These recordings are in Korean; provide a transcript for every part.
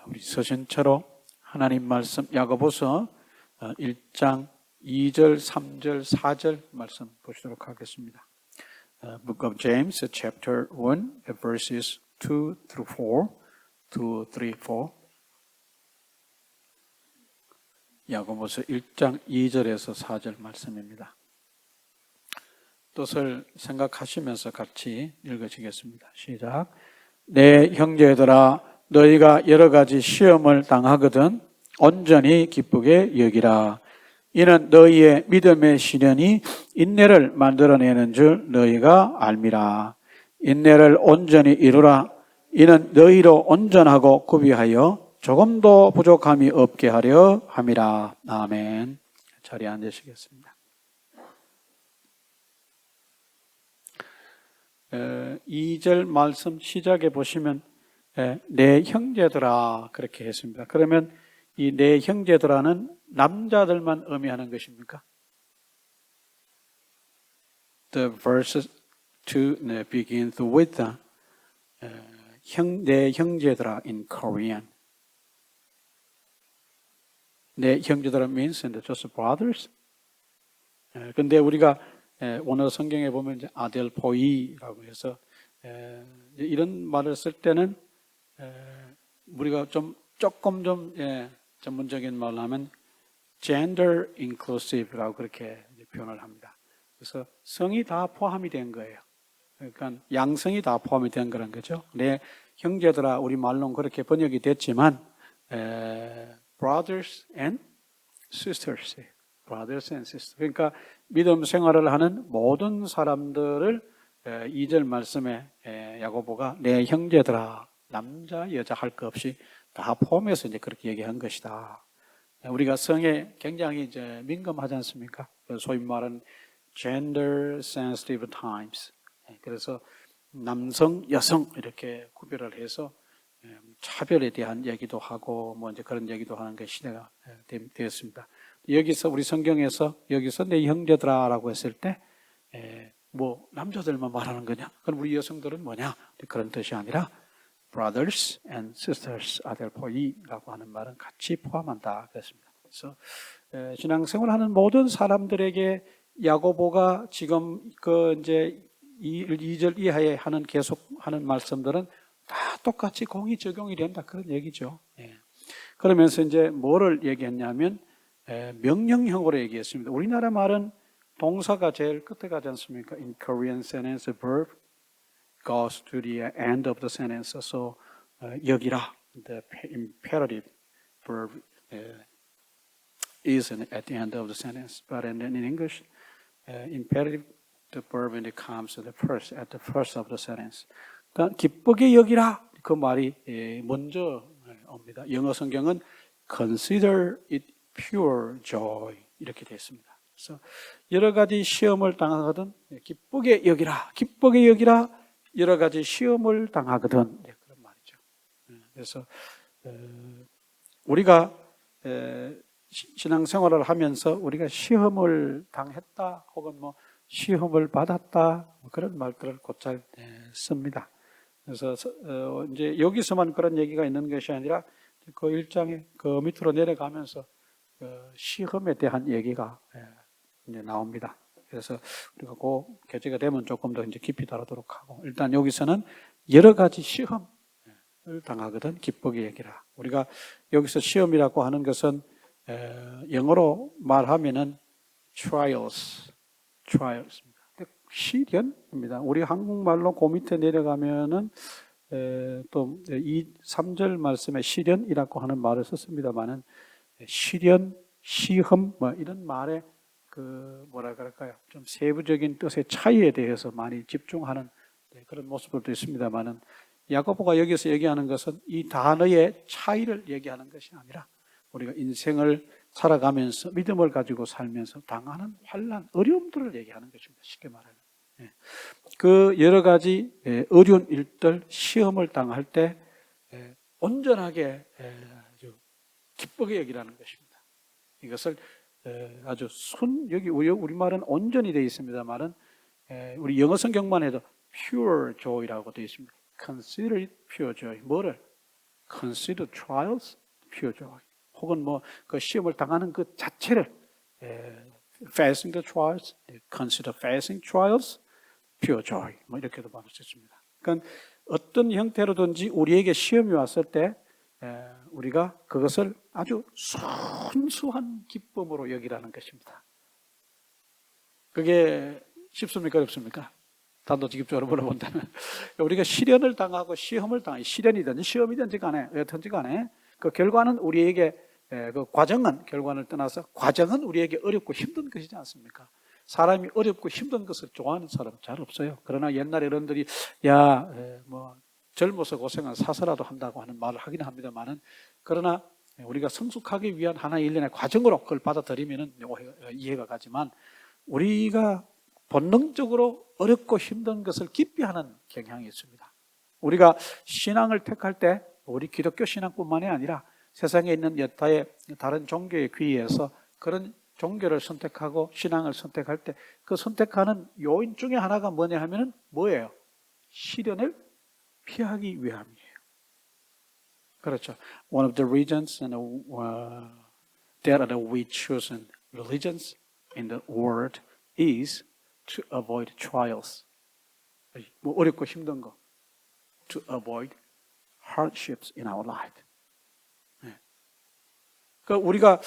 우리 서신처로 하나님 말씀 야고보서 1장 2절, 3절, 4절 말씀 보시도록 하겠습니다. Book of James, chapter 1, verses 2 through 4, 2, 3, 4. 야고보서 1장 2절에서 4절 말씀입니다. 뜻을 생각하시면서 같이 읽으시겠습니다. 시작. 내 형제들아, 너희가 여러 가지 시험을 당하거든 온전히 기쁘게 여기라. 이는 너희의 믿음의 시련이 인내를 만들어내는 줄 너희가 알미라. 인내를 온전히 이루라. 이는 너희로 온전하고 구비하여 조금도 부족함이 없게 하려 함이라. 아멘. 자리에 앉으시겠습니다. 2절 말씀 시작에 보시면 내 형제들아 그렇게 했습니다. 그러면 이 내 형제들아는 남자들만 의미하는 것입니까? The verse 2 begins with 내 형제들아 in Korean. 내 형제들아 means just brothers. 근데 우리가 오늘 성경에 보면 이제 아델포이라고 해서 이런 말을 쓸 때는 우리가 조금 전문적인 말로 하면 gender inclusive라고 그렇게 표현을 합니다. 그래서 성이 다 포함이 된 거예요. 그러니까 양성이 다 포함이 된 거란 거죠. 내 형제들아 우리 말로는 그렇게 번역이 됐지만 brothers and sisters. brothers and sisters. 그러니까 믿음 생활을 하는 모든 사람들을 2절 말씀에 야고보가 내 형제들아 남자 여자 할 것 없이 다 포함해서 이제 그렇게 얘기한 것이다. 우리가 성에 굉장히 이제 민감하지 않습니까? 소위 말하는 gender sensitive times. 그래서 남성, 여성 이렇게 구별을 해서 차별에 대한 얘기도 하고 뭐 이제 그런 얘기도 하는 게 시대가 되었습니다. 여기서 우리 성경에서 여기서 내 형제들아라고 했을 때 뭐 남자들만 말하는 거냐? 그럼 우리 여성들은 뭐냐? 그런 뜻이 아니라 brothers and sisters 아델포이라고 하는 말은 같이 포함한다 그랬습니다. 그래서 신앙생활하는 모든 사람들에게 야고보가 지금 이제 2절 이하에 하는 계속 하는 말씀들은 다 똑같이 공이 적용이 된다 그런 얘기죠. 그러면서 이제 뭐를 얘기했냐면 명령형으로 얘기했습니다. 우리나라 말은 동사가 제일 끝에 가지 않습니까? In Korean sentence, the verb goes to the end of the sentence. So 여기라, the imperative verb is at the end of the sentence. But in English, imperative the verb comes at the first of the sentence. 그러니까 기쁘게 여기라 그 말이 먼저 옵니다. 영어 성경은 consider it pure joy 이렇게 되어 있습니다. 그래서 여러 가지 시험을 당하거든 기쁘게 여기라, 기쁘게 여기라. 여러 가지 시험을 당하거든 그런 말이죠. 그래서 우리가 신앙생활을 하면서 우리가 시험을 당했다 혹은 뭐 시험을 받았다 그런 말들을 곧잘 씁니다. 그래서 이제 여기서만 그런 얘기가 있는 것이 아니라 그 1장에 그 밑으로 내려가면서 시험에 대한 얘기가 이제 나옵니다. 그래서 우리가 그 교재가 되면 조금 더 이제 깊이 다루도록 하고 일단 여기서는 여러 가지 시험을 당하거든 기쁘게 여기라. 우리가 여기서 시험이라고 하는 것은 영어로 말하면은 trials입니다. 시련입니다. 우리 한국말로 그 밑에 내려가면은 또 3절 말씀에 시련이라고 하는 말을 썼습니다만은 시련, 시험 뭐 이런 말에 뭐라 그럴까요? 좀 세부적인 뜻의 차이에 대해서 많이 집중하는 그런 모습들도 있습니다만은 야고보가 여기서 얘기하는 것은 이 단어의 차이를 얘기하는 것이 아니라 우리가 인생을 살아가면서 믿음을 가지고 살면서 당하는 환난, 어려움들을 얘기하는 것입니다. 쉽게 말하면. 그 여러 가지 어려운 일들, 시험을 당할 때 온전하게 아주 기쁘게 여기라는 것입니다. 이것을 아주 여기 우리말은 온전히 되어 있습니다만은 우리 영어 성경만 해도 pure joy라고 되어 있습니다. Consider it pure joy. 뭐를? consider trials pure joy. 혹은 뭐 그 시험을 당하는 그 자체를 facing the trials, consider facing trials pure joy. 뭐 이렇게도 말할 수 있습니다. 그러니까 어떤 형태로든지 우리에게 시험이 왔을 때 우리가 그것을 아주 순수한 기쁨으로 여기라는 것입니다. 그게 쉽습니까? 어렵습니까? 단도직입적으로 물어본다면 우리가 시련을 당하고 시험을 당해 시련이든지 시험이든지 간에 여튼지 간에 그 결과는 우리에게 그 과정은 결과를 떠나서 과정은 우리에게 어렵고 힘든 것이지 않습니까? 사람이 어렵고 힘든 것을 좋아하는 사람은 잘 없어요. 그러나 옛날 어른들이 뭐 젊어서 고생은 사서라도 한다고 하는 말을 하긴 합니다만은 그러나 우리가 성숙하기 위한 하나의 일련의 과정으로 그걸 받아들이면은 이해가 가지만 우리가 본능적으로 어렵고 힘든 것을 기피하는 경향이 있습니다. 우리가 신앙을 택할 때 우리 기독교 신앙뿐만이 아니라 세상에 있는 여타의 다른 종교에 귀의해서 그런 종교를 선택하고 신앙을 선택할 때 그 선택하는 요인 중에 하나가 뭐냐 하면은 뭐예요? 시련을 피하기 위함이에요. 그렇죠. One of the reasons that we chosen religions in the world is to avoid trials. 뭐 어렵고 힘든 거. To avoid hardships in our life. 그러니까 우리가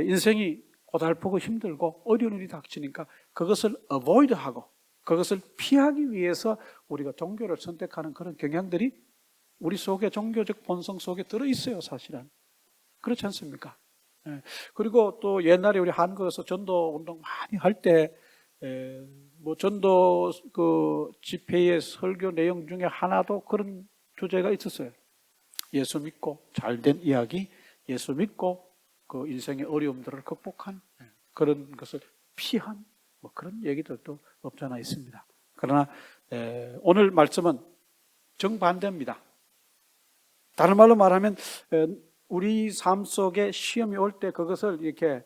인생이 고달프고 힘들고 어려운 일이 닥치니까 그것을 avoid하고 그것을 피하기 위해서 우리가 종교를 선택하는 그런 경향들이 우리 속에 종교적 본성 속에 들어있어요, 사실은. 그렇지 않습니까? 그리고 또 옛날에 우리 한국에서 전도 운동 많이 할 때 뭐 전도 그 집회의 설교 내용 중에 하나도 그런 주제가 있었어요. 예수 믿고 잘된 이야기, 예수 믿고 그 인생의 어려움들을 극복한 그런 것을 피한 뭐 그런 얘기들도 없잖아 있습니다. 그러나 오늘 말씀은 정반대입니다. 다른 말로 말하면 우리 삶 속에 시험이 올 때 그것을 이렇게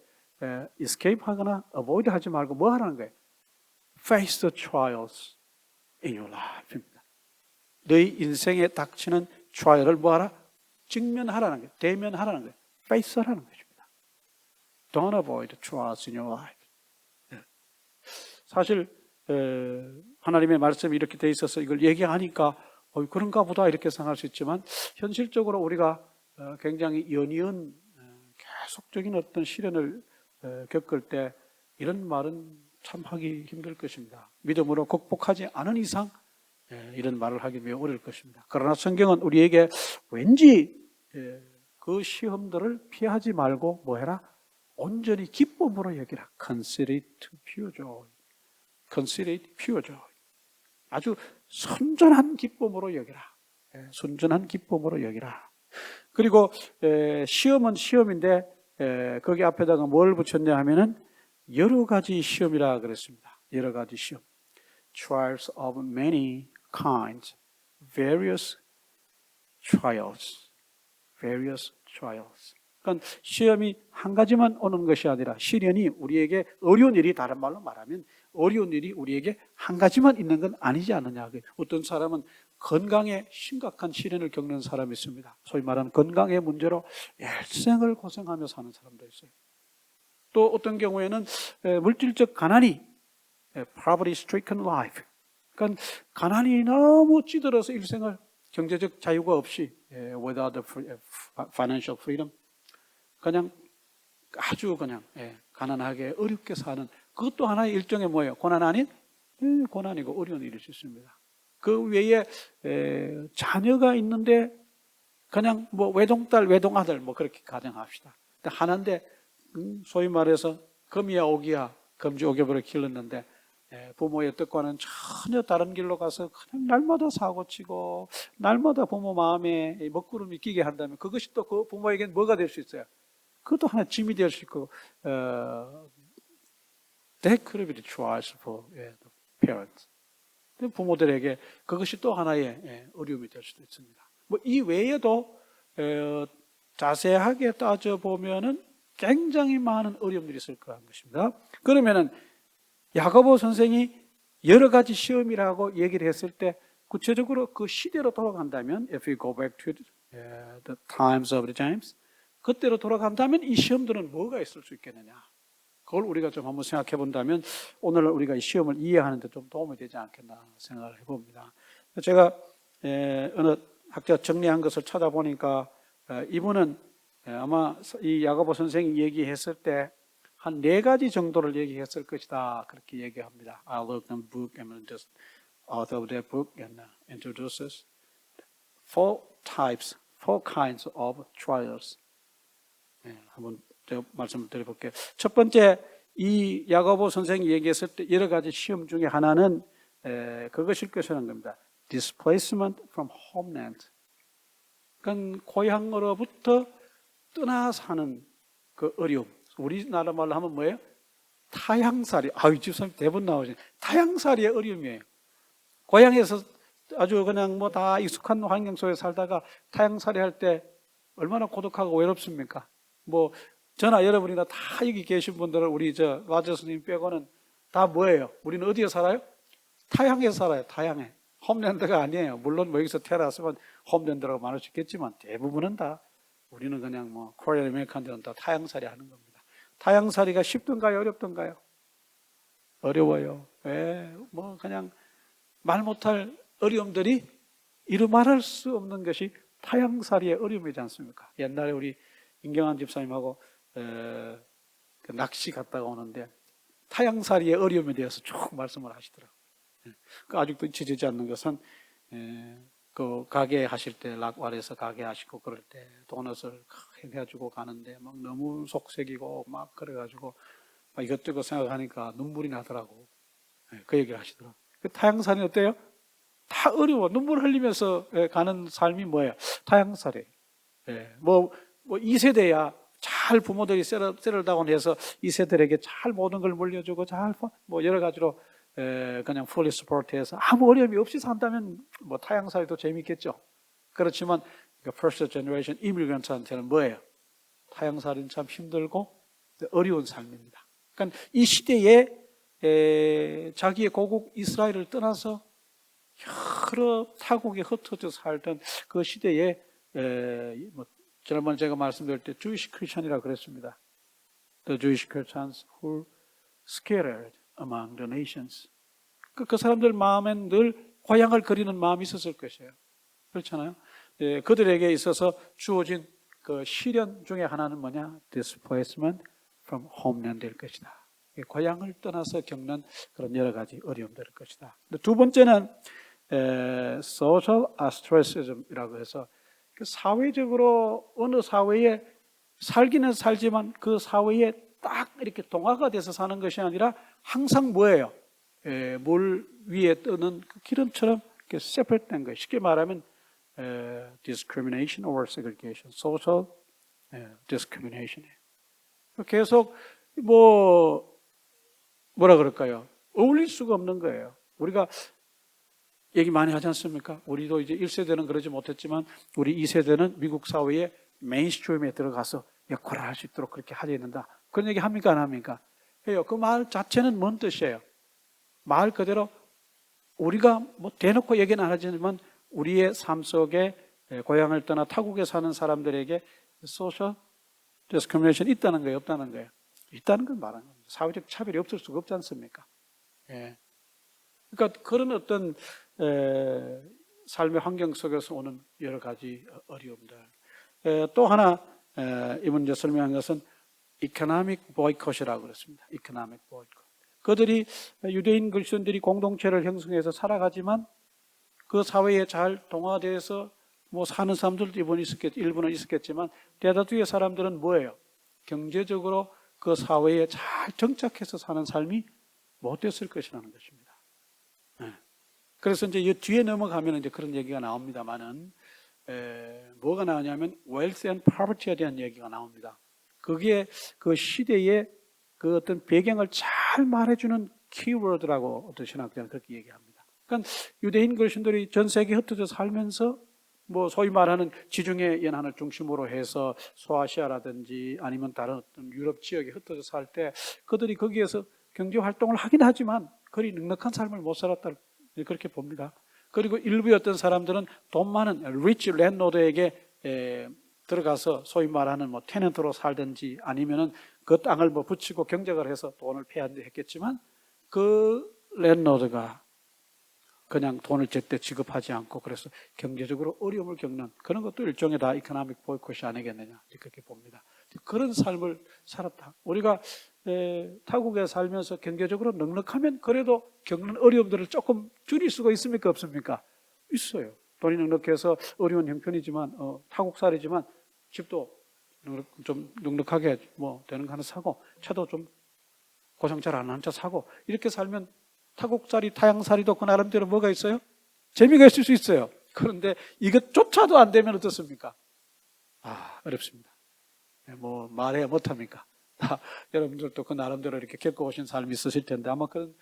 escape 하거나 avoid 하지 말고 뭐 하라는 거예요? Face the trials in your life입니다. 너희 인생에 닥치는 trial을 뭐하라? 직면하라는 거예요. 대면하라는 거예요. face하라는 것입니다. Don't avoid trials in your life. 사실 하나님의 말씀이 이렇게 돼 있어서 이걸 얘기하니까 그런가 보다 이렇게 생각할 수 있지만 현실적으로 우리가 굉장히 연이은 계속적인 어떤 시련을 겪을 때 이런 말은 참 하기 힘들 것입니다. 믿음으로 극복하지 않은 이상 이런 말을 하기 매우 어려울 것입니다. 그러나 성경은 우리에게 왠지 그 시험들을 피하지 말고 뭐 해라? 온전히 기쁨으로 여기라. Consider it pure joy. Consider it pure joy. 아주 순전한 기쁨으로 여기라. 순전한 기쁨으로 여기라. 그리고 시험은 시험인데 거기 앞에다가 뭘 붙였냐 하면은 여러 가지 시험이라 그랬습니다. 여러 가지 시험. Trials of many kinds. Various trials. Various trials. 그러니까 시험이 한 가지만 오는 것이 아니라 시련이 우리에게 어려운 일이 다른 말로 말하면 어려운 일이 우리에게 한 가지만 있는 건 아니지 않느냐. 어떤 사람은 건강에 심각한 시련을 겪는 사람이 있습니다. 소위 말하는 건강의 문제로 일생을 고생하며 사는 사람도 있어요. 또 어떤 경우에는 물질적 가난이 poverty-stricken life. 그러니까 가난이 너무 찌들어서 일생을 경제적 자유가 없이 without financial freedom 그냥 아주 그냥 가난하게 어렵게 사는 그것도 하나의 일종의 뭐예요? 고난 아닌? 고난이고 어려운 일일 수 있습니다. 그 외에 자녀가 있는데 그냥 뭐 외동딸, 외동아들 뭐 그렇게 가정합시다. 근데 하나인데 소위 말해서 금이야 오기야 금지오겹으로 길렀는데 부모의 뜻과는 전혀 다른 길로 가서 그냥 날마다 사고치고 날마다 부모 마음에 먹구름이 끼게 한다면 그것이 또 그 부모에게는 뭐가 될 수 있어요? 그것도 하나 짐이 될 수 있고 that could be the trials for the parents. 부모들에게 그것이 또 하나의 어려움이 될 수도 있습니다. 뭐 이 외에도 자세하게 따져보면은 굉장히 많은 어려움들이 있을 거라는 것입니다. 그러면은 야고보 선생이 여러 가지 시험이라고 얘기를 했을 때 구체적으로 그 시대로 돌아간다면 if we go back to the times of the James. 그때로 돌아간다면 이 시험들은 뭐가 있을 수 있겠느냐? 그걸 우리가 좀 한번 생각해 본다면 오늘 우리가 이 시험을 이해하는 데 좀 도움이 되지 않겠나 생각을 해봅니다. 제가 어느 학자 정리한 것을 찾아보니까 이분은 아마 이 야고보 선생이 얘기했을 때 한 4가지 정도를 얘기했을 것이다 그렇게 얘기합니다. I looked in the book and the author of that book and introduces 4 kinds of trials. 한번 제가 말씀을 드려볼게요. 첫 번째, 이 야고보 선생이 얘기했을 때 여러 가지 시험 중에 하나는 그것일 것이라는 겁니다. Displacement from homeland. 그러니까 고향으로부터 떠나 사는 그 어려움. 우리나라 말로 하면 뭐예요? 타향살이. 이 집사님 대본 나오시네. 타향살이의 어려움이에요. 고향에서 아주 그냥 뭐 다 익숙한 환경 속에 살다가 타향살이 할 때 얼마나 고독하고 외롭습니까? 뭐 저나 여러분이나 다 여기 계신 분들은 우리 와저 스님 빼고는 다 뭐예요? 우리는 어디에 살아요? 타향에 살아요. 타향에. 홈랜드가 아니에요. 물론 뭐 여기서 태어났으면 홈랜드라고 말할 수 있겠지만 대부분은 다 우리는 그냥 뭐 코리안 아메리칸들은 다 타향살이 하는 겁니다. 타향살이가 쉽던가요? 어렵던가요? 어려워요. 뭐 그냥 말 못할 어려움들이 이루 말할 수 없는 것이 타향살이의 어려움이지 않습니까? 옛날에 우리 임경환 집사님하고 그 낚시 갔다가 오는데 타향살이의 어려움에 대해서 쭉 말씀을 하시더라고요. 아직도 잊혀지지 않는 것은 그 가게 하실 때 락왈에서 가게 하시고 그럴 때 도넛을 해가지고 가는데 막 너무 속색이고 막 그래가지고 막 이것저것 생각하니까 눈물이 나더라고. 그 얘기를 하시더라고요. 그 타향살이 어때요? 다 어려워. 눈물 흘리면서 가는 삶이 뭐예요? 타향살이에요. 뭐 2세대야 잘 부모들이 세럴다운해서 2세들에게 잘 모든 걸 물려주고 잘 뭐 여러 가지로 그냥 fully support해서 아무 어려움이 없이 산다면 뭐 타향살이도 재밌겠죠. 그렇지만 first generation immigrant한테는 뭐예요? 타향살이는 참 힘들고 어려운 삶입니다. 그러니까 이 시대에 자기의 고국 이스라엘을 떠나서 여러 타국에 흩어져 살던 그 시대에 뭐 지난번에 제가 말씀드릴 때 Jewish Christian이라고 그랬습니다. The Jewish Christians who scattered among the nations. 그 사람들 마음엔 늘 고향을 그리는 마음이 있었을 것이에요. 그렇잖아요. 그들에게 있어서 주어진 그 시련 중에 하나는 뭐냐? Displacement from homeland일 것이다. 고향을 떠나서 겪는 그런 여러 가지 어려움들일 것이다. 두 번째는 social ostracism이라고 해서 사회적으로 어느 사회에 살기는 살지만 그 사회에 딱 이렇게 동화가 돼서 사는 것이 아니라 항상 뭐예요? 물 위에 뜨는 그 기름처럼 이렇게 separate된 거예요. 쉽게 말하면 discrimination or segregation, social discrimination이에요. 계속 뭐라 그럴까요? 어울릴 수가 없는 거예요. 우리가 얘기 많이 하지 않습니까? 우리도 이제 1세대는 그러지 못했지만 우리 2세대는 미국 사회에 메인스트림에 들어가서 역할을 할 수 있도록 그렇게 하려야 된다. 그런 얘기 합니까? 안 합니까? 해요. 그 말 자체는 뭔 뜻이에요? 말 그대로 우리가 뭐 대놓고 얘기는 안 하지만 우리의 삶 속에 고향을 떠나 타국에 사는 사람들에게 소셜 디스크리미네이션이 있다는 거예요? 없다는 거예요? 있다는 걸 말하는 겁니다. 사회적 차별이 없을 수가 없지 않습니까? 그러니까 그런 어떤 삶의 환경 속에서 오는 여러 가지 어려움들. 또 하나 이번 이제 설명한 것은 economic boycott이라고 그랬습니다. economic boycott. 그들이 유대인 그리스도인들이 공동체를 형성해서 살아가지만 그 사회에 잘 동화돼서 뭐 사는 사람들도 일부는 있었겠지만 대다수의 사람들은 뭐예요? 경제적으로 그 사회에 잘 정착해서 사는 삶이 못 됐을 것이라는 것입니다. 그래서 이제 이 뒤에 넘어가면 이제 그런 얘기가 나옵니다만은 뭐가 나오냐면 wealth and poverty에 대한 얘기가 나옵니다. 그게 그 시대의 그 어떤 배경을 잘 말해주는 키워드라고 어떤 신학자는 그렇게 얘기합니다. 그러니까 유대인 그리스도인들이 전 세계에 흩어져 살면서 뭐 소위 말하는 지중해 연안을 중심으로 해서 소아시아라든지 아니면 다른 어떤 유럽 지역에 흩어져 살 때 그들이 거기에서 경제 활동을 하긴 하지만 그리 넉넉한 삶을 못 살았다 그렇게 봅니다. 그리고 일부의 어떤 사람들은 돈 많은 rich landlord에게 들어가서 소위 말하는 뭐 테넌트로 살든지 아니면은 그 땅을 뭐 붙이고 경작을 해서 돈을 패야지 했겠지만 그 랜로드가 그냥 돈을 제때 지급하지 않고 그래서 경제적으로 어려움을 겪는 그런 것도 일종의 다 이코노믹 보이콧이 아니겠느냐 그렇게 봅니다. 그런 삶을 살았다. 우리가 타국에 살면서 경제적으로 넉넉하면 그래도 겪는 어려움들을 조금 줄일 수가 있습니까? 없습니까? 있어요. 돈이 넉넉해서 어려운 형편이지만 타국살이지만 집도 좀 넉넉하게 뭐 되는 거 하나 사고 차도 좀 고장 잘 안 하는 차 사고 이렇게 살면 타국살이 타양살이도 그 나름대로 뭐가 있어요? 재미가 있을 수 있어요. 그런데 이것조차도 안 되면 어떻습니까? 어렵습니다. 뭐 말해야 못합니까? 여러분들도 그 나름대로 이렇게 겪어오신 삶이 있으실 텐데 아마 그런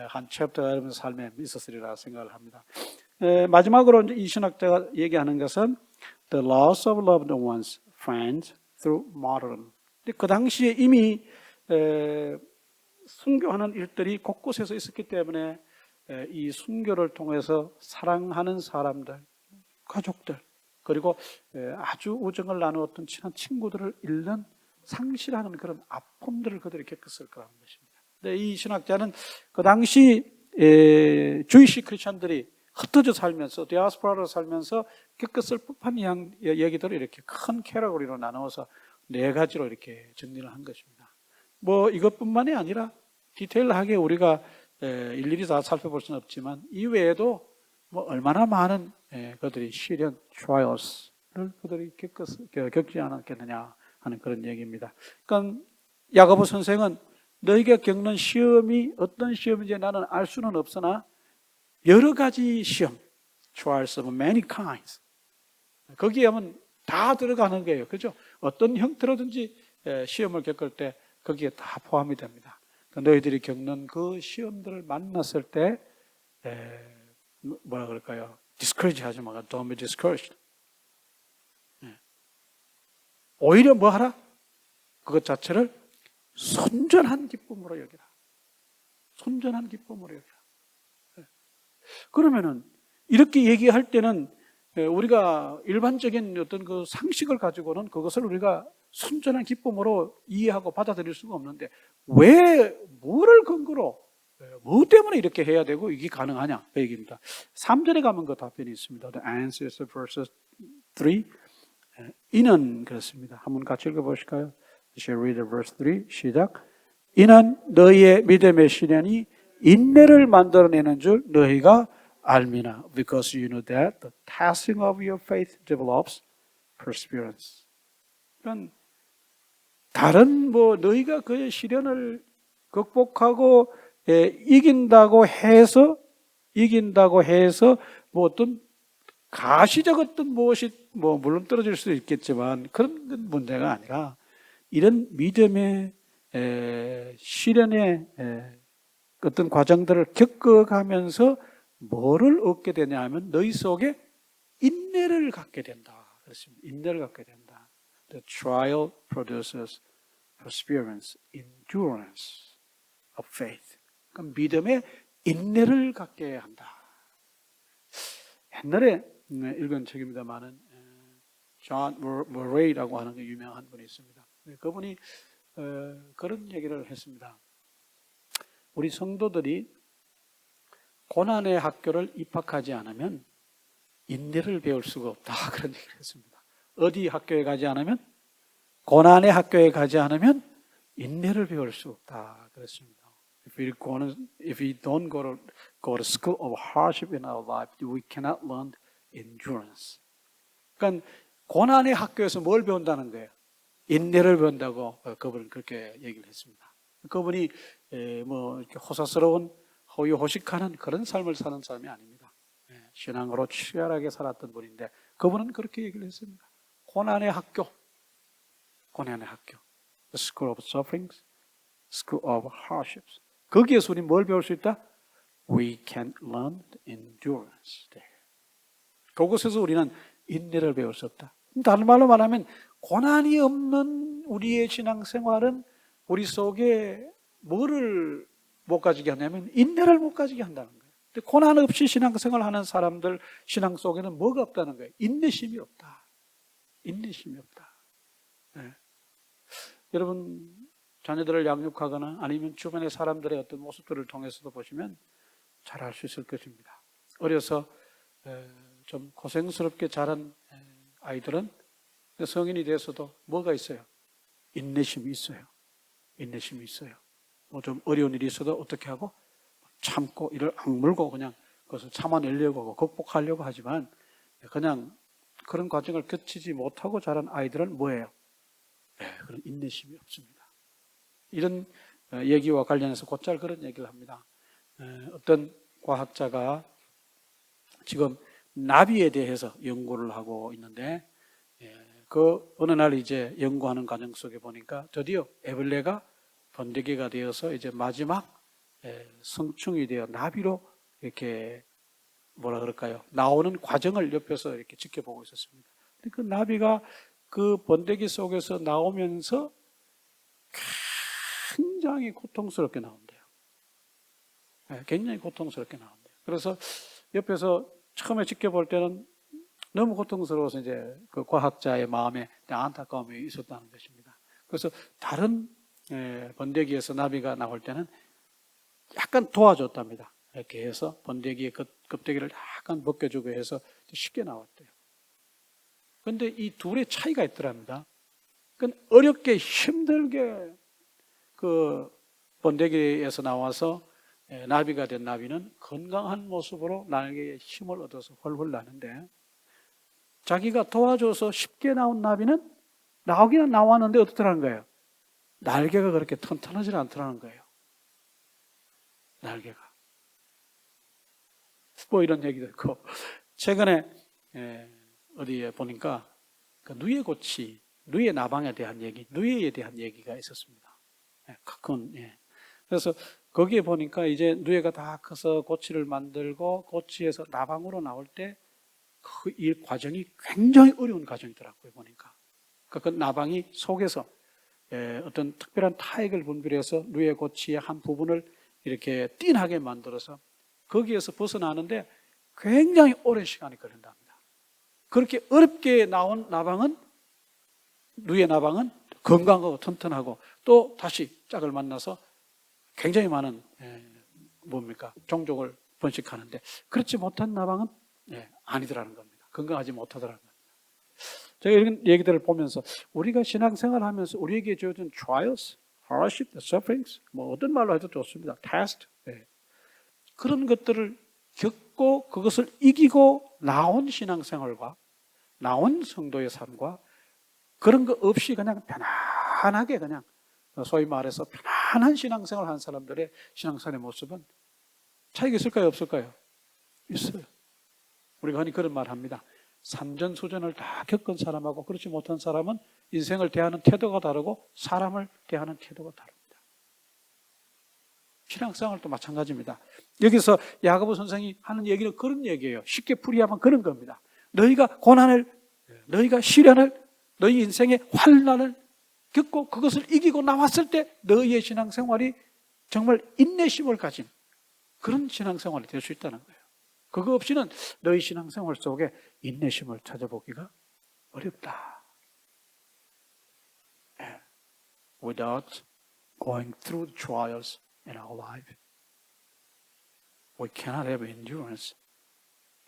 한 챕터 여러분 삶에 있었으리라 생각을 합니다. 마지막으로 이제 이 신학자가 얘기하는 것은 the loss of loved ones, friends through martyrdom. 그 당시에 이미 순교하는 일들이 곳곳에서 있었기 때문에 이 순교를 통해서 사랑하는 사람들, 가족들, 그리고 아주 우정을 나누었던 친한 친구들을 잃는 상실하는 그런 아픔들을 그들이 겪었을 거라는 것입니다. 근데 이 신학자는 그 당시 주이시 크리스천들이 흩어져 살면서 디아스포라로 살면서 겪었을 법한 얘기들을 이렇게 큰 캐러고리로 나누어서 4가지로 이렇게 정리를 한 것입니다. 뭐 이것뿐만이 아니라 디테일하게 우리가 일일이 다 살펴볼 수는 없지만 이외에도 뭐 얼마나 많은 그들이 시련, trials를 그들이 겪지 않았겠느냐 하는 그런 얘기입니다. 그러니까 야고보 선생은 너희가 겪는 시험이 어떤 시험인지 나는 알 수는 없으나 여러 가지 시험, trials of many kinds. 거기에 하면 다 들어가는 거예요. 그죠? 어떤 형태로든지 시험을 겪을 때 거기에 다 포함이 됩니다. 너희들이 겪는 그 시험들을 만났을 때 뭐라 그럴까요? discourage 하지 마. Don't be discouraged. 오히려 뭐 하라? 그것 자체를 손전한 기쁨으로 여기라. 손전한 기쁨으로 여기라. 그러면은 이렇게 얘기할 때는 우리가 일반적인 어떤 그 상식을 가지고는 그것을 우리가 순전한 기쁨으로 이해하고 받아들일 수가 없는데 왜 뭐를 근거로 뭐 때문에 이렇게 해야 되고 이게 가능하냐 그 얘기입니다. 3절에 가면 그 답변이 있습니다. The answer is verse 3. 이는 그렇습니다. 한번 같이 읽어보실까요? Shall read verse 3 시작. 이는 너희의 믿음의 시련이 인내를 만들어내는 줄 너희가 알미나. Because you know that the testing of your faith develops perseverance. 그러니까 다른 뭐 너희가 그 시련을 극복하고 이긴다고 해서 뭐 어떤 가시적 어떤 무엇이 뭐 물론 떨어질 수도 있겠지만 그런 문제가 아니라 이런 믿음의 시련의 어떤 과정들을 겪어가면서 뭐를 얻게 되냐 하면 너희 속에 인내를 갖게 된다. 그렇습니다. 인내를 갖게 된다. The trial produces perseverance, endurance of faith. 그럼 믿음의 인내를 갖게 한다. 옛날에 읽은 책입니다만은 존 머레이라고 하는 유명한 분이 있습니다. 그분이 그런 얘기를 했습니다. 우리 성도들이 고난의 학교를 입학하지 않으면 인내를 배울 수가 없다. 그런 얘기를 했습니다. 어디 학교에 가지 않으면? 고난의 학교에 가지 않으면 인내를 배울 수 없다. 그렇습니다. If we don't go to school of hardship in our life, we cannot learn endurance. 그러니까 고난의 학교에서 뭘 배운다는 거예요? 인내를 배운다고 그분은 그렇게 얘기를 했습니다. 그분이 뭐 이렇게 호사스러운 호의호식하는 그런 삶을 사는 사람이 아닙니다. 신앙으로 치열하게 살았던 분인데 그분은 그렇게 얘기를 했습니다. 고난의 학교. The school of sufferings, school of hardships. 거기에서 우리 뭘 배울 수 있다? We can learn endurance. 그곳에서 우리는 인내를 배울 수 없다. 다른 말로 말하면 고난이 없는 우리의 신앙생활은 우리 속에 뭐를 못 가지게 하냐면 인내를 못 가지게 한다는 거예요. 근데 고난 없이 신앙생활 하는 사람들 신앙 속에는 뭐가 없다는 거예요? 인내심이 없다. 인내심이 없다. 네. 여러분 자녀들을 양육하거나 아니면 주변의 사람들의 어떤 모습들을 통해서도 보시면 잘 알 수 있을 것입니다. 어려서 좀 고생스럽게 자란 아이들은 성인이 돼서도 뭐가 있어요? 인내심이 있어요. 인내심이 있어요. 뭐 좀 어려운 일이 있어도 어떻게 하고 참고 이를 악물고 그냥 그것을 참아내려고 하고 극복하려고 하지만 그냥 그런 과정을 거치지 못하고 자란 아이들은 뭐예요? 그런 인내심이 없습니다. 이런 얘기와 관련해서 곧잘 그런 얘기를 합니다. 어떤 과학자가 지금 나비에 대해서 연구를 하고 있는데 그 어느 날 이제 연구하는 과정 속에 보니까 드디어 애벌레가 번데기가 되어서 이제 마지막 성충이 되어 나비로 이렇게 뭐라 그럴까요? 나오는 과정을 옆에서 이렇게 지켜보고 있었습니다. 그 나비가 그 번데기 속에서 나오면서 굉장히 고통스럽게 나온대요. 굉장히 고통스럽게 나온대요. 그래서 옆에서 처음에 지켜볼 때는 너무 고통스러워서 이제 그 과학자의 마음에 안타까움이 있었다는 것입니다. 그래서 다른 번데기에서 나비가 나올 때는 약간 도와줬답니다. 이렇게 해서 번데기의 껍데기를 약간 벗겨주고 해서 쉽게 나왔대요. 그런데 이 둘의 차이가 있더랍니다. 그건 어렵게 힘들게 그 번데기에서 나와서 나비가 된 나비는 건강한 모습으로 날개에 힘을 얻어서 훨훨 나는데 자기가 도와줘서 쉽게 나온 나비는 나오기는 나왔는데 어떻더라는 거예요? 날개가 그렇게 튼튼하지 않더라는 거예요. 날개가. 뭐 이런 얘기도 있고 최근에 어디에 보니까 그 누에 고치, 누에 나방에 대한 얘기, 누에에 대한 얘기가 있었습니다. 그건 그래서 거기에 보니까 이제 누에가 다 커서 고치를 만들고 고치에서 나방으로 나올 때 그 일 과정이 굉장히 어려운 과정이더라고요, 보니까. 그 나방이 속에서 어떤 특별한 타액을 분비해서 누에 고치의 한 부분을 이렇게 띵하게 만들어서 거기에서 벗어나는데 굉장히 오랜 시간이 걸린답니다. 그렇게 어렵게 나온 나방은, 누에 나방은 건강하고 튼튼하고 또 다시 짝을 만나서 굉장히 많은 종족을 번식하는데 그렇지 못한 나방은 아니더라는 겁니다. 건강하지 못하더라는 겁니다. 제가 이런 얘기들을 보면서 우리가 신앙생활 하면서 우리에게 주어진 trials, hardship, sufferings, 뭐 어떤 말로 해도 좋습니다. test. 그런 것들을 겪고 그것을 이기고 나온 신앙생활과 나온 성도의 삶과 그런 거 없이 그냥 편안하게 그냥 소위 말해서 편안한 신앙생활을 한 사람들의 신앙생활의 모습은 차이가 있을까요? 없을까요? 있어요. 우리가 흔히 그런 말 합니다. 산전수전을 다 겪은 사람하고 그렇지 못한 사람은 인생을 대하는 태도가 다르고 사람을 대하는 태도가 다릅니다. 신앙생활도 마찬가지입니다. 여기서 야고보 선생이 하는 얘기는 그런 얘기예요. 쉽게 풀이하면 그런 겁니다. 너희가 고난을, 너희가 시련을, 너희 인생의 환난을 겪고 그것을 이기고 나왔을 때 너희의 신앙생활이 정말 인내심을 가진 그런 신앙생활이 될 수 있다는 거예요. 그거 없이는 너희 신앙생활 속에 인내심을 찾아보기가 어렵다. Without going through the trials in our life, we cannot have endurance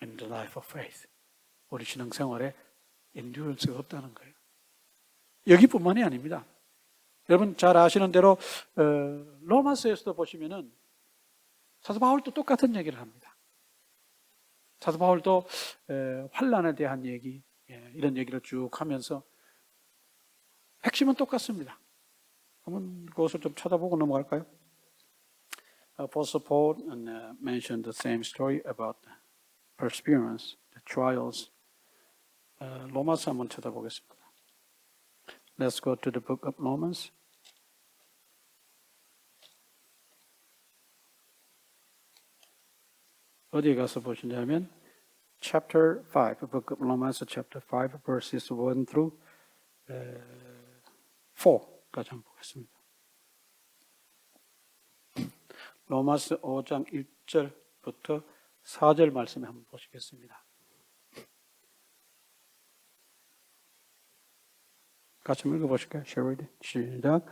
in the life of faith. 우리 신앙생활에 endurance가 없다는 거예요. 여기뿐만이 아닙니다. 여러분 잘 아시는 대로 로마서에서도 보시면은 사도 바울도 똑같은 얘기를 합니다. 사도 바울도 환난에 대한 얘기, 이런 얘기를 쭉 하면서 핵심은 똑같습니다. 한번 그것을 좀 쳐다보고 넘어갈까요? Apostle Paul mentioned the same story about perseverance, the trials. 로마서 한번 쳐다보겠습니다. Let's go to the book of Romans. 어디에 가서 보시냐면 chapter 5, book of Romans chapter 5 verses 1 through 4까지 한번 보겠습니다. 로마서 5장 1절부터 4절 말씀에 한번 보시겠습니다. 같이 한번 읽어보실까요? 시작.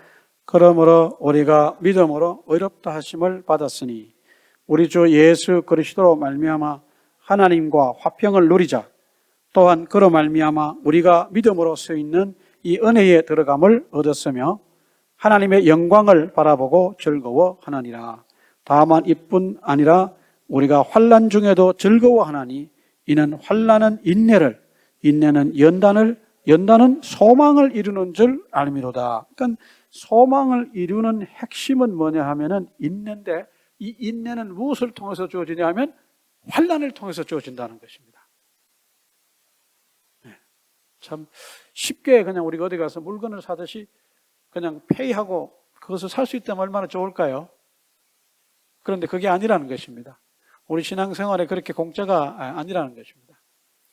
그러므로 우리가 믿음으로 의롭다 하심을 받았으니 우리 주 예수 그리스도로 말미암아 하나님과 화평을 누리자. 또한 그로 말미암아 우리가 믿음으로 서 있는 이 은혜에 들어감을 얻었으며 하나님의 영광을 바라보고 즐거워하느니라. 다만 이뿐 아니라 우리가 환난 중에도 즐거워하나니 이는 환난은 인내를, 인내는 연단은 소망을 이루는 줄 알미로다. 그러니까 소망을 이루는 핵심은 뭐냐 하면은 인내인데, 이 인내는 무엇을 통해서 주어지냐 하면 환난을 통해서 주어진다는 것입니다. 참 쉽게 그냥 우리가 어디 가서 물건을 사듯이 그냥 페이하고 그것을 살 수 있다면 얼마나 좋을까요? 그런데 그게 아니라는 것입니다. 우리 신앙생활에 그렇게 공짜가 아니라는 것입니다.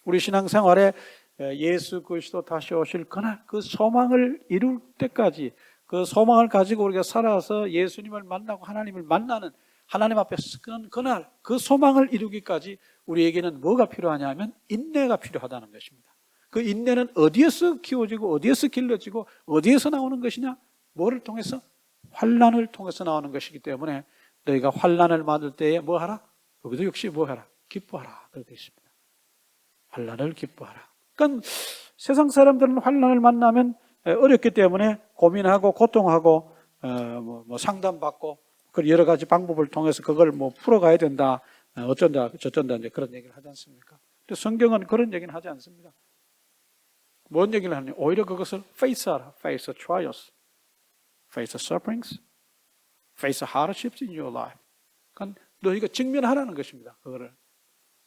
우리 신앙생활에 예수 그리스도 다시 오실 그날 그 소망을 이룰 때까지 그 소망을 가지고 우리가 살아서 예수님을 만나고 하나님을 만나는 하나님 앞에 서는 그날 그 소망을 이루기까지 우리에게는 뭐가 필요하냐면 인내가 필요하다는 것입니다. 그 인내는 어디에서 키워지고 어디에서 길러지고 어디에서 나오는 것이냐? 뭐를 통해서? 환난을 통해서 나오는 것이기 때문에 너희가 환난을 받을 때에 뭐 하라? 여기도 역시 뭐 하라? 기뻐하라. 그렇게 되어 있습니다. 환난을 기뻐하라. 그러니까 세상 사람들은 환난을 만나면 어렵기 때문에 고민하고 고통하고 뭐 상담받고 그 여러 가지 방법을 통해서 그걸 뭐 풀어가야 된다. 어쩐다 저쩐다 이제 그런 얘기를 하지 않습니까? 근데 성경은 그런 얘기는 하지 않습니다. 뭔 얘기를 하느냐? 오히려 그것을 face하라. face trials, face sufferings, face hardships in your life. 그러니까 너희가 직면하라는 것입니다. 그거를.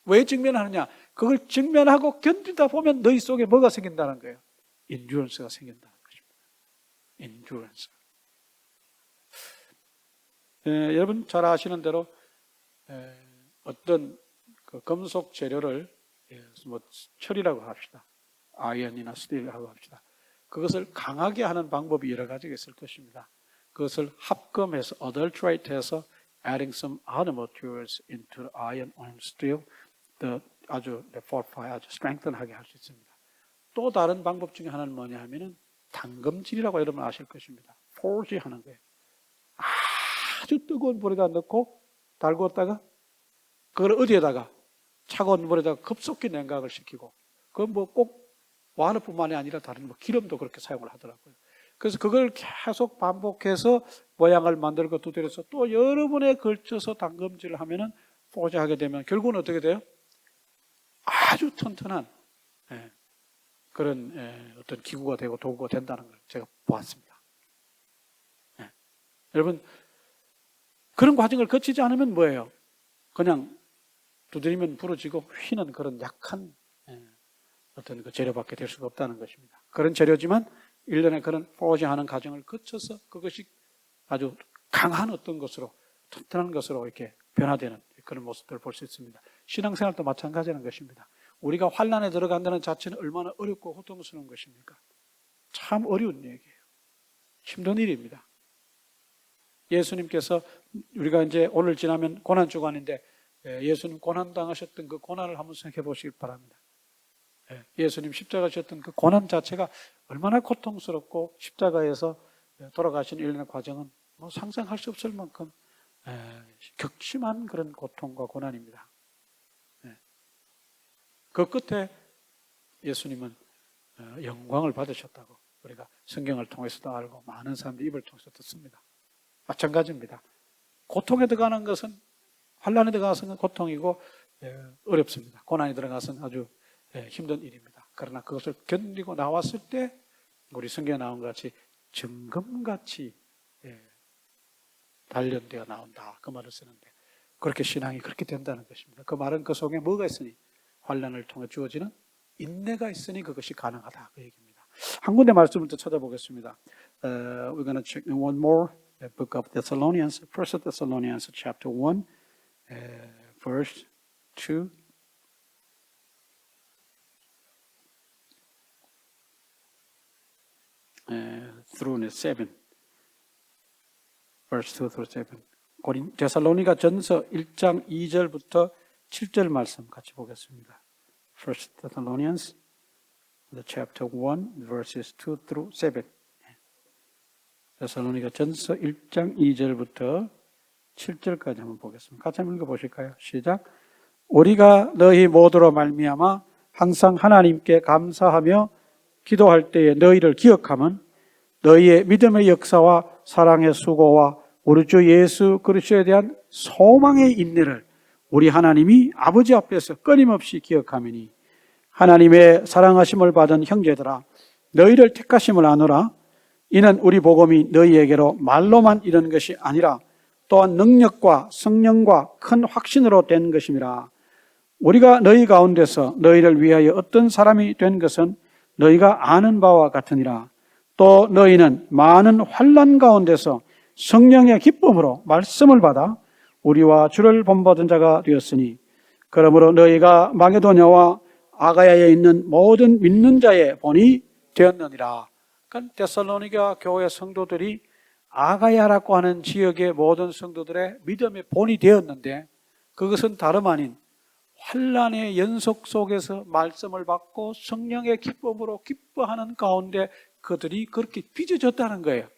왜 직면하느냐? 그걸 직면하고 견디다 보면 너희 속에 뭐가 생긴다는 거예요? endurance가 생긴다는 것입니다. endurance. 여러분 잘 아시는 대로 어떤 그 금속 재료를 뭐 철이라고 합시다. 아이언이나 스틸이라고 합시다. 그것을 강하게 하는 방법이 여러 가지가 있을 것입니다. 그것을 합금해서 adulterate해서 adding some other materials into the iron or steel, 아주 fortify, 아주 strengthen하게 할 수 있습니다. 또 다른 방법 중에 하나는 뭐냐 하면은 당금질이라고 여러분 아실 것입니다. forge 하는 거예요. 아주 뜨거운 불에다 넣고 달궜다가 그걸 어디에다가 차가운 물에다가 급속히 냉각을 시키고 그건 뭐 꼭 와르뿐만이 아니라 다른 뭐 기름도 그렇게 사용을 하더라고요. 그래서 그걸 계속 반복해서 모양을 만들고 두드려서 또 여러 번에 걸쳐서 당금질을 하면은 포즈하게 되면 결국은 어떻게 돼요? 아주 튼튼한 그런 어떤 기구가 되고 도구가 된다는 걸 제가 보았습니다. 여러분 그런 과정을 거치지 않으면 뭐예요? 그냥 두드리면 부러지고 휘는 그런 약한 어떤 그 재료밖에 될 수가 없다는 것입니다. 그런 재료지만 1년에 그런 포징하는 과정을 거쳐서 그것이 아주 강한 어떤 것으로 튼튼한 것으로 이렇게 변화되는 그런 모습들을 볼 수 있습니다. 신앙생활도 마찬가지라는 것입니다. 우리가 환난에 들어간다는 자체는 얼마나 어렵고 고통스러운 것입니까? 참 어려운 얘기예요. 힘든 일입니다. 예수님께서 우리가 이제 오늘 지나면 고난주간인데 예수님 고난당하셨던 그 고난을 한번 생각해 보시길 바랍니다. 예수님 십자가 지셨던 그 고난 자체가 얼마나 고통스럽고 십자가에서 돌아가신 일련의 과정은 뭐 상상할 수 없을 만큼 격심한 그런 고통과 고난입니다. 그 끝에 예수님은 영광을 받으셨다고 우리가 성경을 통해서도 알고 많은 사람들이 입을 통해서 듣습니다. 마찬가지입니다. 고통에 들어가는 것은 환난에 들어가서는 고통이고 어렵습니다. 고난에 들어가서는 아주 힘든 일입니다. 그러나 그것을 견디고 나왔을 때 우리 성경에 나온 것 같이 정금같이 단련되어 나온다. 그 말을 쓰는데 그렇게 신앙이 그렇게 된다는 것입니다. 그 말은 그 속에 뭐가 있으니 환난을 통해 주어지는 인내가 있으니 그것이 가능하다. 그 얘기입니다. 한 군데 말씀을 또 찾아보겠습니다. We're going to check one more book of Thessalonians, 1 Thessalonians chapter 1, verse 2. through 7. verse 2 through 7. 데살로니가 전서 1장 2절부터 7절 말씀 같이 보겠습니다. 1 Thessalonians chapter 1, verses 2 through 7. 데살로니가 전서 1장 2절부터 7절까지 한번 보겠습니다. 같이 한번 읽어보실까요? 시작. 우리가 너희 모두로 말미암아 항상 하나님께 감사하며 기도할 때에 너희를 기억하면 너희의 믿음의 역사와 사랑의 수고와 우리 주 예수 그리스도에 대한 소망의 인내를 우리 하나님이 아버지 앞에서 끊임없이 기억하미니 하나님의 사랑하심을 받은 형제들아 너희를 택하심을 아노라. 이는 우리 복음이 너희에게로 말로만 이르는 것이 아니라 또한 능력과 성령과 큰 확신으로 된 것임이라. 우리가 너희 가운데서 너희를 위하여 어떤 사람이 된 것은 너희가 아는 바와 같으니라. 또 너희는 많은 환난 가운데서 성령의 기쁨으로 말씀을 받아 우리와 주를 본받은 자가 되었으니 그러므로 너희가 마게도냐와 아가야에 있는 모든 믿는 자의 본이 되었느니라. 그러니까 데살로니가 교회 성도들이 아가야라고 하는 지역의 모든 성도들의 믿음의 본이 되었는데 그것은 다름 아닌 환난의 연속 속에서 말씀을 받고 성령의 기쁨으로 기뻐하는 가운데 그들이 그렇게 빚어졌다는 거예요.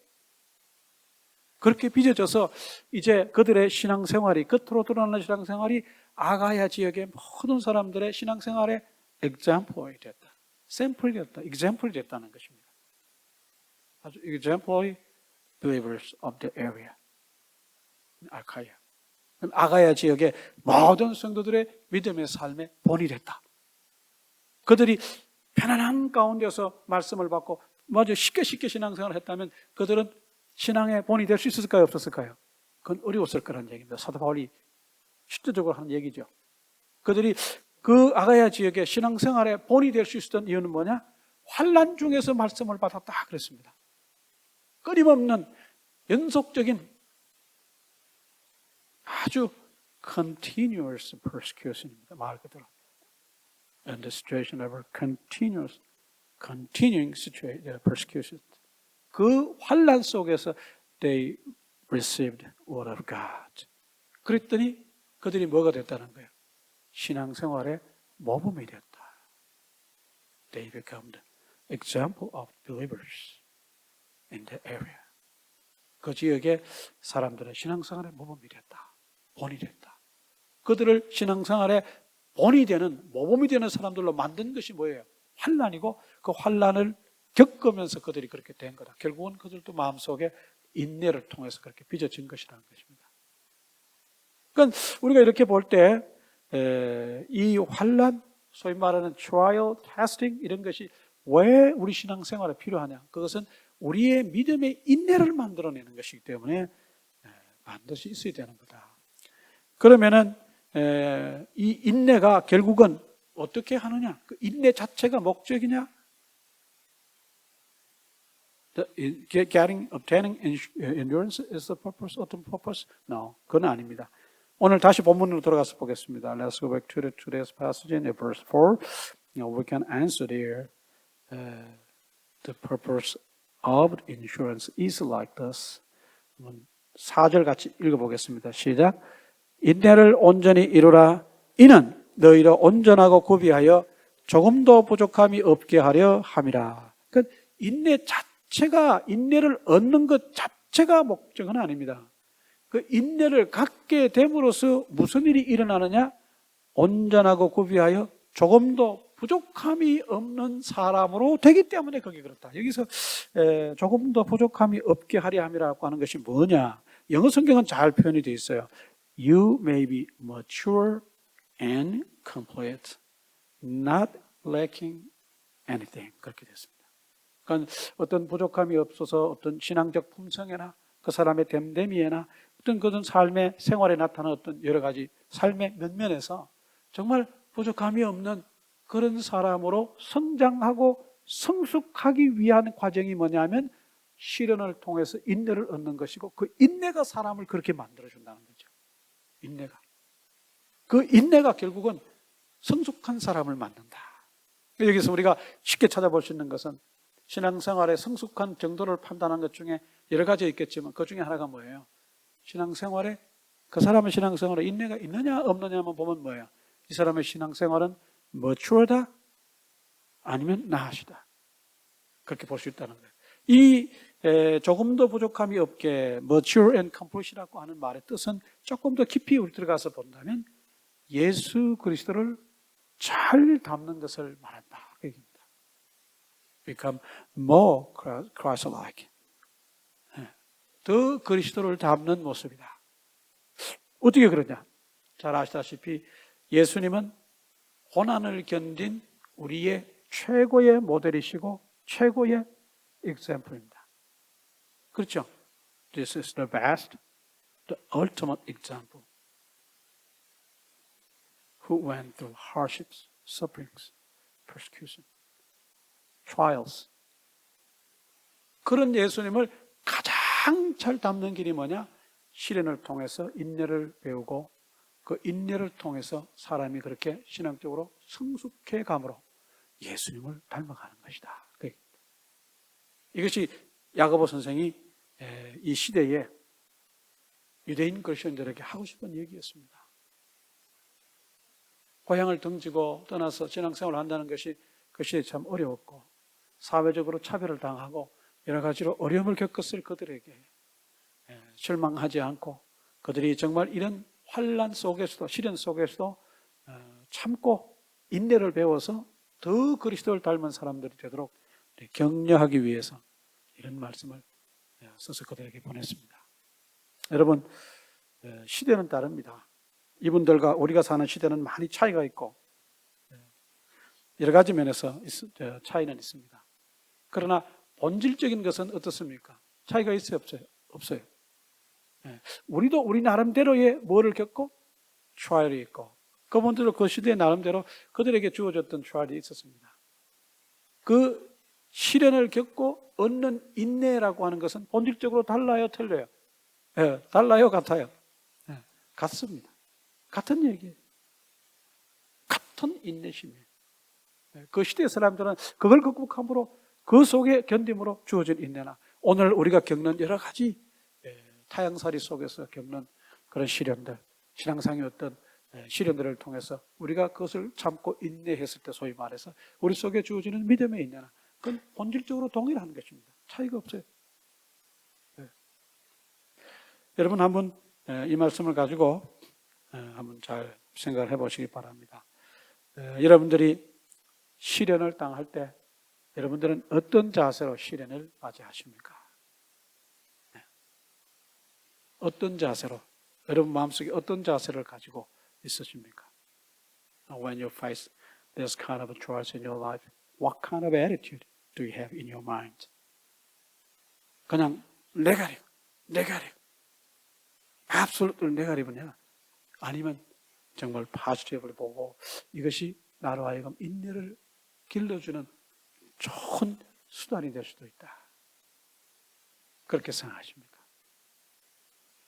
그렇게 빚어져서 이제 그들의 신앙생활이 겉으로 드러나는 신앙생활이 아가야 지역의 모든 사람들의 신앙생활의 example이 됐다. 샘플이 됐다. example이 됐다는 것입니다. 아주 exemplary believers of the area. 아가야 지역의 모든 성도들의 믿음의 삶의 본이 됐다. 그들이 편안한 가운데서 말씀을 받고 마저 쉽게 신앙생활을 했다면 그들은 신앙의 본이 될 수 있었을까요? 없었을까요? 그건 어려웠을 거라는 얘기입니다. 사도 바울이 실제적으로 하는 얘기죠. 그들이 그 아가야 지역의 신앙생활의 본이 될 수 있었던 이유는 뭐냐? 환난 중에서 말씀을 받았다 그랬습니다. 끊임없는 연속적인 아주 continuous persecution입니다. 말 그대로. And the situation of continuing persecution. 그 환난 속에서 they received word of God. 그랬더니 그들이 뭐가 됐다는 거예요? 신앙생활의 모범이 됐다. They become the example of believers in the area. 그 지역의 사람들의 신앙생활의 모범이 됐다. 본이 됐다. 그들을 신앙생활의 본이 되는, 모범이 되는 사람들로 만든 것이 뭐예요? 환난이고 그 환난을 겪으면서 그들이 그렇게 된 거다. 결국은 그들도 마음속에 인내를 통해서 그렇게 빚어진 것이라는 것입니다. 그러니까 우리가 이렇게 볼 때 이 환난, 소위 말하는 trial, testing 이런 것이 왜 우리 신앙생활에 필요하냐? 그것은 우리의 믿음의 인내를 만들어내는 것이기 때문에 반드시 있어야 되는 거다. 그러면은 이 인내가 결국은 어떻게 하느냐? 그 인내 자체가 목적이냐? Obtaining endurance is the purpose, 어떤 purpose? No, 그건 아닙니다. 오늘 다시 본문으로 돌아가서 보겠습니다. Let's go back to today's passage in verse 4. We can answer there. The purpose of insurance is like this. 4절 같이 읽어보겠습니다. 시작. 인내를 온전히 이루라. 이는 너희를 온전하고 구비하여 조금도 부족함이 없게 하려 함이라. 그러니까 인내를 얻는 것 자체가 목적은 아닙니다. 그 인내를 갖게 됨으로써 무슨 일이 일어나느냐? 온전하고 구비하여 조금도 부족함이 없는 사람으로 되기 때문에 그게 그렇다. 여기서 조금도 부족함이 없게 하려 함이라고 하는 것이 뭐냐? 영어 성경은 잘 표현이 되어 있어요. You may be mature and complete, not lacking anything. 그렇게 됐습니다. 그러니까 어떤 부족함이 없어서 어떤 신앙적 품성이나 그 사람의 됨됨이나 어떤 그런 삶의 생활에 나타나는 어떤 여러 가지 삶의 면면에서 정말 부족함이 없는 그런 사람으로 성장하고 성숙하기 위한 과정이 뭐냐면 시련을 통해서 인내를 얻는 것이고 그 인내가 사람을 그렇게 만들어준다는 거죠. 인내가. 그 인내가 결국은 성숙한 사람을 만든다. 여기서 우리가 쉽게 찾아볼 수 있는 것은 신앙생활의 성숙한 정도를 판단하는 것 중에 여러 가지 있겠지만 그 중에 하나가 뭐예요? 신앙생활에 그 사람의 신앙생활에 인내가 있느냐 없느냐만 보면 뭐예요? 이 사람의 신앙생활은 mature다, 아니면 나으시다. 그렇게 볼 수 있다는 거예요. 이 조금 더 부족함이 없게 mature and complete이라고 하는 말의 뜻은 조금 더 깊이 우리 들어가서 본다면 예수 그리스도를 잘 담는 것을 말한다. 그 얘기입니다. Become more Christ-like. 더 그리스도를 담는 모습이다. 어떻게 그러냐? 잘 아시다시피 예수님은 고난을 견딘 우리의 최고의 모델이시고 최고의 example입니다. 그렇죠? This is the best, the ultimate example. Who went through hardships, sufferings, persecution, trials. 그런 예수님을 가장 잘 담는 길이 뭐냐? 시련을 통해서 인내를 배우고 그 인내를 통해서 사람이 그렇게 신앙적으로 성숙해 감으로 예수님을 닮아가는 것이다. 이것이 야고보 선생이 이 시대에 유대인 그리스도인들에게 하고 싶은 얘기였습니다. 고향을 등지고 떠나서 신앙생활을 한다는 것이 그 시대에 참 어려웠고 사회적으로 차별을 당하고 여러 가지로 어려움을 겪었을 그들에게 실망하지 않고 그들이 정말 이런 환난 속에서도 시련 속에서도 참고 인내를 배워서 더 그리스도를 닮은 사람들이 되도록 격려하기 위해서 이런 말씀을 써서 그들에게 보냈습니다. 여러분, 시대는 다릅니다. 이분들과 우리가 사는 시대는 많이 차이가 있고 여러 가지 면에서 차이는 있습니다. 그러나 본질적인 것은 어떻습니까? 차이가 있어요? 없어요? 없어요. 우리도 우리 나름대로의 뭐를 겪고 트라이얼이 있고 그분들도 그 시대의 나름대로 그들에게 주어졌던 트라이얼이 있었습니다. 그 시련을 겪고 얻는 인내라고 하는 것은 본질적으로 달라요? 틀려요? 달라요? 같아요? 같습니다. 같은 얘기예요. 같은 인내심이에요. 그 시대의 사람들은 그걸 극복함으로 그 속에 견딤으로 주어진 인내나 오늘 우리가 겪는 여러 가지 타향살이 속에서 겪는 그런 시련들, 신앙상의 어떤 시련들을 통해서 우리가 그것을 참고 인내했을 때 소위 말해서 우리 속에 주어지는 믿음의 인내나 그건 본질적으로 동일한 것입니다. 차이가 없어요. 여러분 한번 이 말씀을 가지고 한번 잘 생각을 해보시기 바랍니다. 여러분들이 시련을 당할 때 여러분들은 어떤 자세로 시련을 맞이하십니까? 어떤 자세로, 여러분 마음속에 어떤 자세를 가지고 있으십니까? When you face this kind of trials in your life, what kind of attitude do you have in your mind? 그냥 네가리브, absolutely 네가리브냐? 아니면 정말 positively 보고 이것이 나로 하여금 인내를 길러주는 좋은 수단이 될 수도 있다. 그렇게 생각하십니까?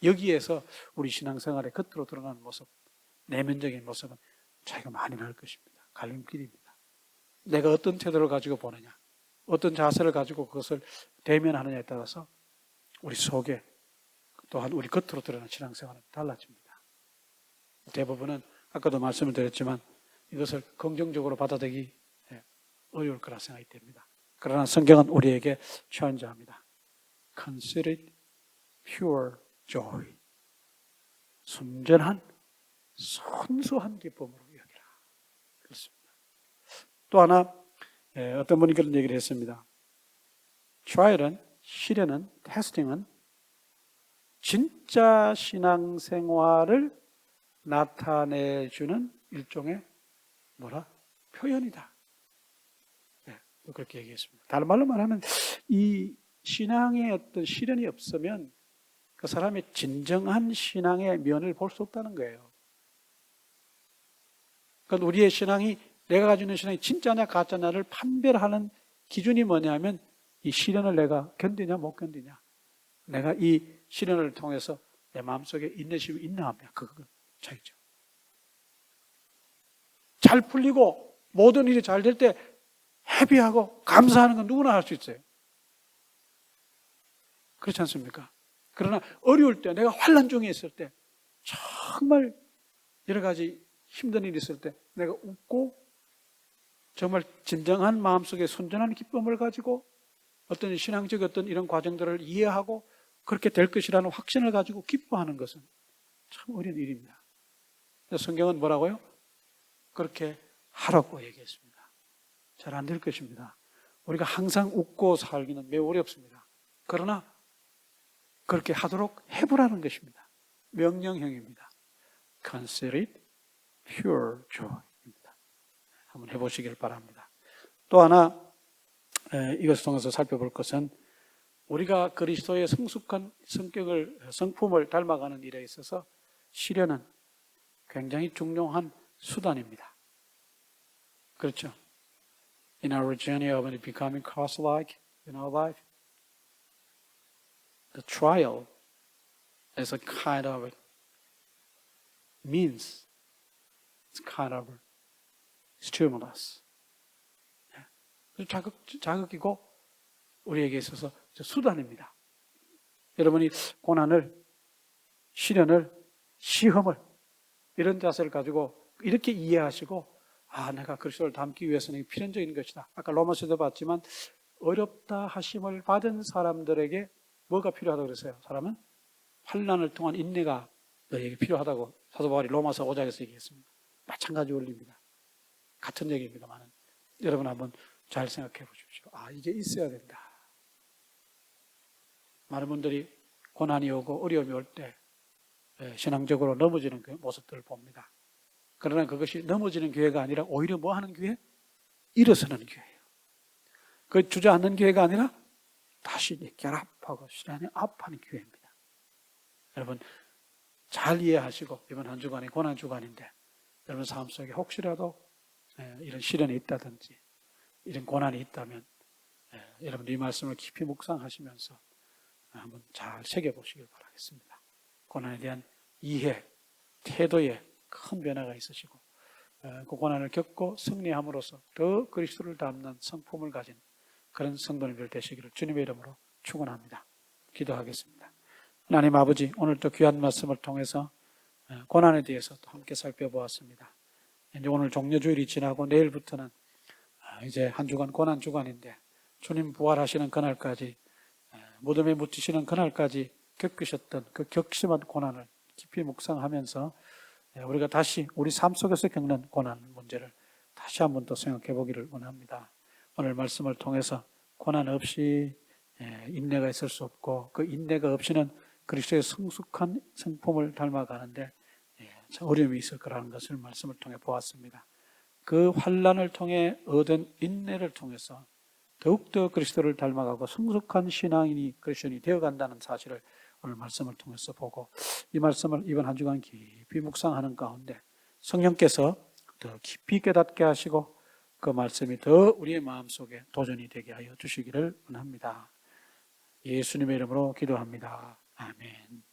여기에서 우리 신앙생활의 겉으로 드러나는 모습, 내면적인 모습은 차이가 많이 날 것입니다. 갈림길입니다. 내가 어떤 태도를 가지고 보느냐, 어떤 자세를 가지고 그것을 대면하느냐에 따라서 우리 속에 또한 우리 겉으로 드러나는 신앙생활은 달라집니다. 대부분은 아까도 말씀을 드렸지만 이것을 긍정적으로 받아들이기 어려울 거라 생각이 됩니다. 그러나 성경은 우리에게 추천합니다. Consider it pure joy. 순전한 순수한 기쁨으로 여기라. 그렇습니다. 또 하나 어떤 분이 그런 얘기를 했습니다. 트라이얼은, 시련은, 테스팅은 진짜 신앙생활을 나타내주는 일종의 표현이다. 그렇게 얘기했습니다. 다른 말로 말하면 이 신앙의 어떤 시련이 없으면 그 사람의 진정한 신앙의 면을 볼 수 없다는 거예요. 그러니까 우리의 신앙이, 내가 가지고 있는 신앙이 진짜냐 가짜냐를 판별하는 기준이 뭐냐면 이 시련을 내가 견디냐 못 견디냐, 내가 이 시련을 통해서 내 마음속에 인내심이 있나 없냐, 그거 차이죠. 잘 풀리고 모든 일이 잘 될 때 해피하고 감사하는 건 누구나 할 수 있어요. 그렇지 않습니까? 그러나 어려울 때, 내가 환난 중에 있을 때, 정말 여러 가지 힘든 일이 있을 때 내가 웃고 정말 진정한 마음속에 순전한 기쁨을 가지고 어떤 신앙적 어떤 이런 과정들을 이해하고 그렇게 될 것이라는 확신을 가지고 기뻐하는 것은 참 어려운 일입니다. 성경은 뭐라고요? 그렇게 하라고 얘기했습니다. 잘 안 될 것입니다. 우리가 항상 웃고 살기는 매우 어렵습니다. 그러나 그렇게 하도록 해보라는 것입니다. 명령형입니다. Consider it pure joy입니다. 한번 해보시길 바랍니다. 또 하나 이것을 통해서 살펴볼 것은 우리가 그리스도의 성숙한 성품을 닮아가는 일에 있어서 시련은 굉장히 중요한 수단입니다. 그렇죠? In our journey of becoming Christ-like in our life, the trial is a kind of means, it's kind of stimulus. 자극이고 우리에게 있어서 수단입니다. 여러분이 고난을, 시련을, 시험을 이런 자세를 가지고 이렇게 이해하시고 내가 그리스도를 닮기 위해서는 필연적인 것이다. 아까 로마서도 봤지만 어렵다 하심을 받은 사람들에게 뭐가 필요하다고 그랬어요? 사람은 환난을 통한 인내가 너에게 필요하다고 사도 바울이 로마서 5장에서 얘기했습니다. 마찬가지 원리입니다. 같은 얘기입니다만 여러분 한번 잘 생각해 보십시오. 이게 있어야 된다. 많은 분들이 고난이 오고 어려움이 올 때 신앙적으로 넘어지는 그 모습들을 봅니다. 그러나 그것이 넘어지는 기회가 아니라 오히려 뭐 하는 기회? 일어서는 기회예요. 그 주저앉는 기회가 아니라 다시 결합하고 신앙이 압하는 기회입니다. 여러분 잘 이해하시고 이번 한 주간이 고난 주간인데 여러분 삶 속에 혹시라도 이런 시련이 있다든지 이런 고난이 있다면 여러분 이 말씀을 깊이 묵상하시면서 한번 잘 새겨보시길 바라겠습니다. 고난에 대한 이해, 태도에 큰 변화가 있으시고 그 고난을 겪고 승리함으로써 더 그리스도를 닮는 성품을 가진 그런 성도님들 되시기를 주님의 이름으로 축원합니다. 기도하겠습니다. 하나님 아버지, 오늘 또 귀한 말씀을 통해서 고난에 대해서 또 함께 살펴보았습니다. 이제 오늘 종려주일이 지나고 내일부터는 이제 한 주간 고난 주간인데 주님 부활하시는 그날까지 무덤에 묻히시는 그날까지 겪으셨던 그 격심한 고난을 깊이 묵상하면서 우리가 다시 우리 삶 속에서 겪는 고난 문제를 다시 한번 더 생각해 보기를 원합니다. 오늘 말씀을 통해서 고난 없이 인내가 있을 수 없고 그 인내가 없이는 그리스도의 성숙한 성품을 닮아가는데 참 어려움이 있을 거라는 것을 말씀을 통해 보았습니다. 그 환난을 통해 얻은 인내를 통해서 더욱더 그리스도를 닮아가고 성숙한 신앙인이 그리스도인이 되어간다는 사실을 오늘 말씀을 통해서 보고 이 말씀을 이번 한 주간 깊이 묵상하는 가운데 성령께서 더 깊이 깨닫게 하시고 그 말씀이 더 우리의 마음속에 도전이 되게 하여 주시기를 원합니다. 예수님의 이름으로 기도합니다. 아멘.